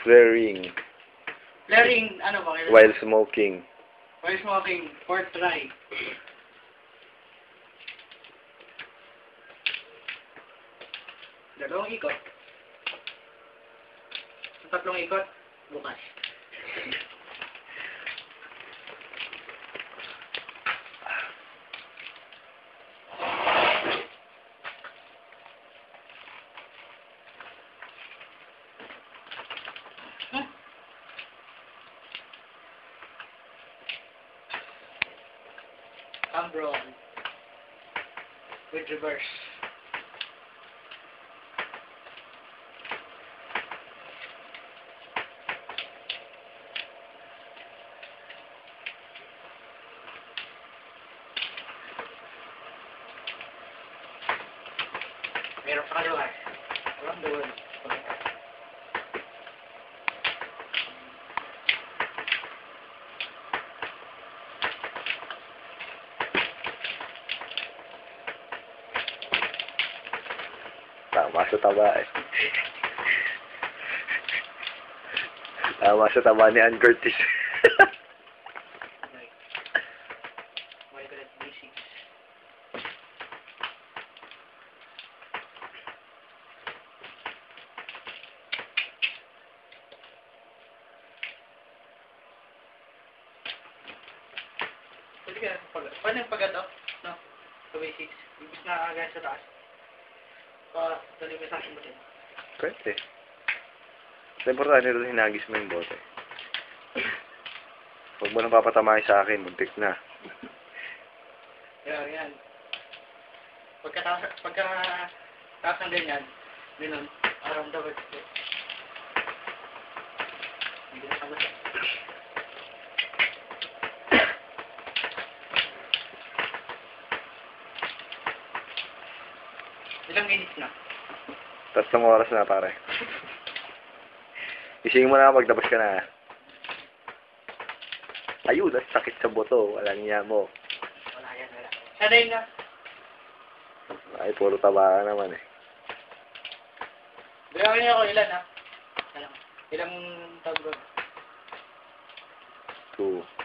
Flaring. Flaring, ano ba? While smoking. While smoking, fourth try. Dalawang ikot. Ang tatlong ikot, bukas. Ambron with reverse. Meron pa kaliwa. Around the world. Tama sa taba eh. Tama sa taba ni Ann Curtis. Migrate basics. Pwede ka, paano yung pag-ato? No? Sa basics. Ibig na agad sa taas. Dali mo sa akin mo din. Pwede. Sa importante rin hinagis mo yung bote. Huwag mo nang papatamay sa akin, muntik na. Yan. Pagkataas ng ganyan, ganun, around the world. Hindi na sabay. Ilang minutes na? 3 oras na, pare. Isingin mo na pagtapos ka na. Ayun, ang sakit sa boto. Walang niya mo. Wala yan, wala. Sanay na. Ay, puro taba ka naman eh. Gawin niyo ako ilan ha? Ilang tabro? 2.